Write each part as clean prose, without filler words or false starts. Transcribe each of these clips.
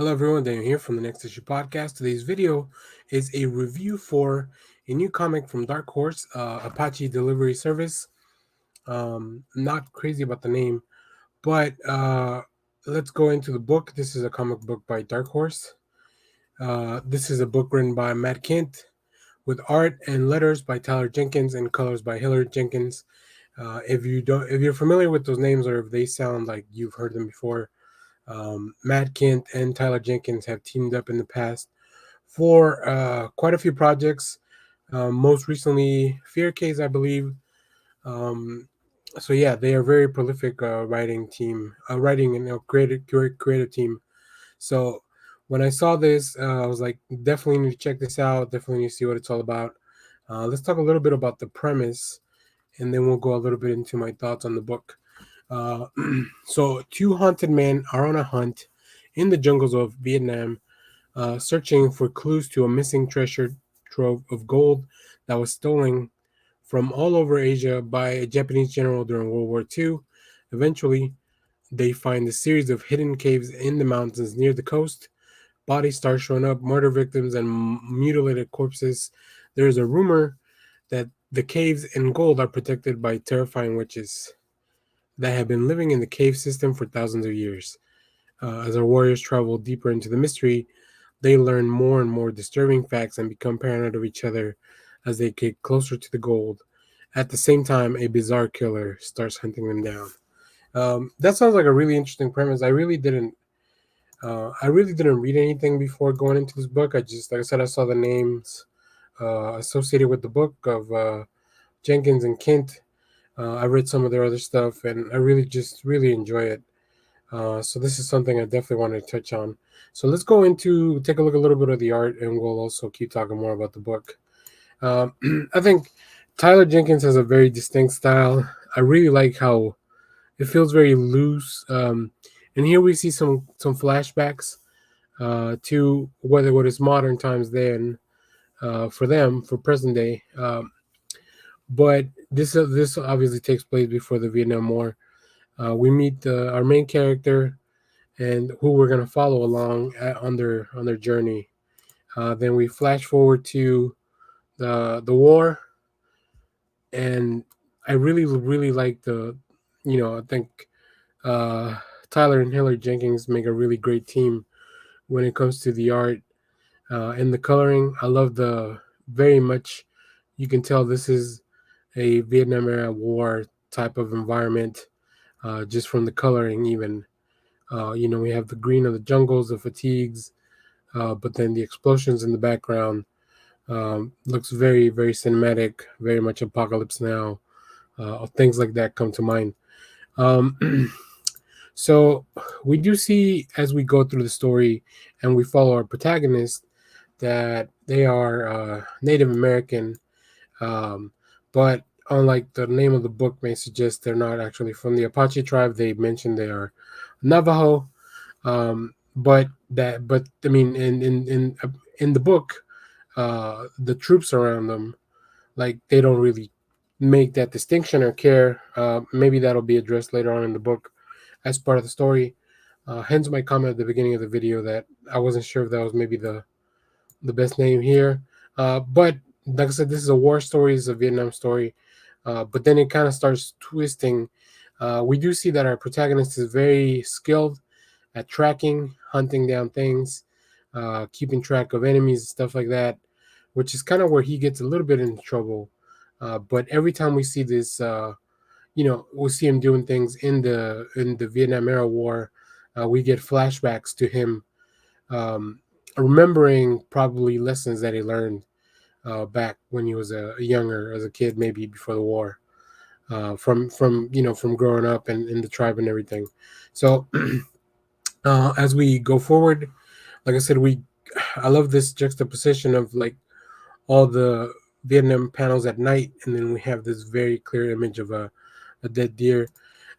Hello, everyone. Daniel here from the Next Issue Podcast. Today's video is a review for a new comic from Dark Horse, Apache Delivery Service. I'm not crazy about the name, but let's go into the book. This is a comic book by Dark Horse. This is a book written by Matt Kent with art and letters by Tyler Jenkins and colors by Hilary Jenkins. If you're familiar with those names or if they sound like you've heard them before, Matt Kent and Tyler Jenkins have teamed up in the past for quite a few projects. Most recently, Fear Case, I believe. Um, so yeah, they are very prolific writing and creative team. So when I saw this, I was like, definitely need to check this out. Definitely need to see what it's all about. Let's talk a little bit about the premise, and then we'll go a little bit into my thoughts on the book. Uh, so, two haunted men are on a hunt in the jungles of Vietnam, searching for clues to a missing treasure trove of gold that was stolen from all over Asia by a Japanese general during World War II. Eventually, they find a series of hidden caves in the mountains near the coast. Bodies start showing up, murder victims, and mutilated corpses. There is a rumor that the caves and gold are protected by terrifying witches that have been living in the cave system for thousands of years. As our warriors travel deeper into the mystery, they learn more and more disturbing facts and become paranoid of each other as they get closer to the gold. At the same time, a bizarre killer starts hunting them down. That sounds like a really interesting premise. I really didn't read anything before going into this book. I just, like I said, I saw the names associated with the book of Jenkins and Kent. I read some of their other stuff, and I really just really enjoy it. So this is something I definitely want to touch on. So let's go into take a look a little bit of the art, and we'll also keep talking more about the book. Um, I think Tyler Jenkins has a very distinct style. I really like how it feels very loose. And here we see some flashbacks to whether what is modern times then for them for present day. But this obviously takes place before the Vietnam War. We meet our main character and who we're gonna follow along on their journey. Then we flash forward to the war, and I really like I think uh, Tyler and Hilary Jenkins make a really great team when it comes to the art and the coloring. I love the very much. You can tell this is a Vietnam era war type of environment, just from the coloring even. We have the green of the jungles, the fatigues, but then the explosions in the background looks very cinematic, very much Apocalypse Now. Things like that come to mind. Um, so we do see as we go through the story and we follow our protagonist that they are Native American, um, but unlike the name of the book may suggest, they're not actually from the Apache tribe. They mention they are Navajo. But I mean, in the book, the troops around them, like they don't really make that distinction or care. Maybe that'll be addressed later on in the book as part of the story. Hence my comment at the beginning of the video that I wasn't sure if that was maybe the best name here. But like I said, this is a war story, it's a Vietnam story. But then it kind of starts twisting. We do see that our protagonist is very skilled at tracking, hunting down things, keeping track of enemies, stuff like that, which is kind of where he gets a little bit into trouble. But every time we see this, we'll see him doing things in the Vietnam era war. We get flashbacks to him um, remembering probably lessons that he learned back when he was a younger as a kid, maybe before the war, from growing up and in the tribe and everything. So as we go forward, like I said, we I love this juxtaposition of like all the Vietnam panels at night, and then we have this very clear image of a dead deer.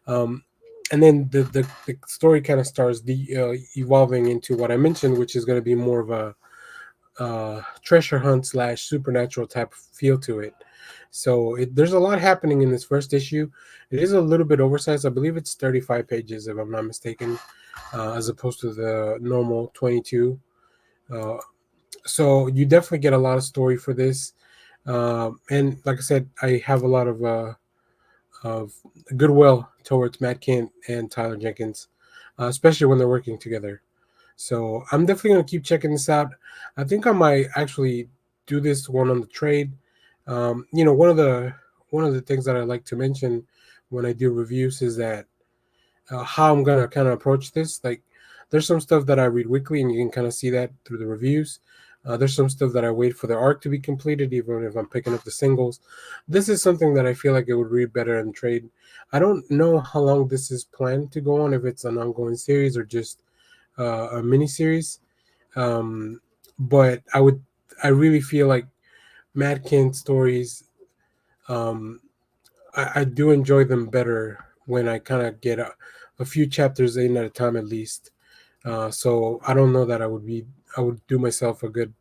Um, and then the story kind of starts evolving into what I mentioned, which is going to be more of a treasure hunt slash supernatural type feel to it. So there's a lot happening in this first issue. It is a little bit oversized. I believe it's 35 pages, if I'm not mistaken, as opposed to the normal 22. Uh, so you definitely get a lot of story for this. And like I said, I have a lot of goodwill towards Matt Kent and Tyler Jenkins, especially when they're working together. So I'm definitely gonna keep checking this out. I think I might actually do this one on the trade. One of the things that I like to mention when I do reviews is that how I'm gonna kind of approach this. Like, there's some stuff that I read weekly, and you can kind of see that through the reviews. There's some stuff that I wait for the arc to be completed, even if I'm picking up the singles. This is something that I feel like it would read better in trade. I don't know how long this is planned to go on, if it's an ongoing series or just a mini series. Um, but I really feel like Mad Kent stories. Um, I do enjoy them better when I kind of get a few chapters in at a time at least. So I don't know that I would do myself a good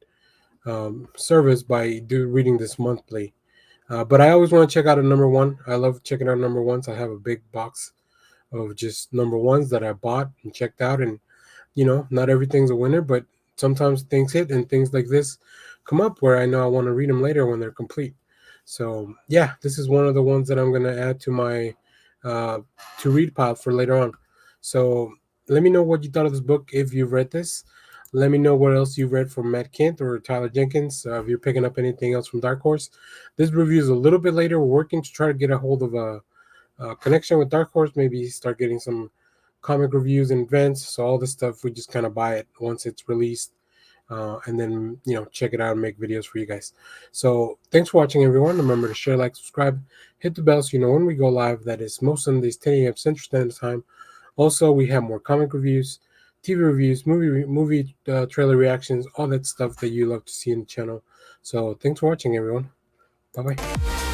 service by reading this monthly. But I always want to check out a number one. I love checking out number ones. I have a big box of just number ones that I bought and checked out, and not everything's a winner, but sometimes things hit and things like this come up where I know I want to read them later when they're complete. So yeah, this is one of the ones that I'm gonna add to my uh, to read pile for later on. So let me know what you thought of this book if you've read this. Let me know what else you've read from Matt Kent or Tyler Jenkins. If you're picking up anything else from Dark Horse, this review is a little bit later. We're working to try to get a hold of a connection with Dark Horse. Maybe start getting some comic reviews and events. So all this stuff, we just kind of buy it once it's released, and then check it out and make videos for you guys. So thanks for watching, everyone. Remember to share, like, subscribe, hit the bell so you know when we go live. That is most Sundays, 10 a.m. Central Standard Time. Also, we have more comic reviews, TV reviews, movie trailer reactions, all that stuff that you love to see in the channel. So thanks for watching, everyone. Bye bye.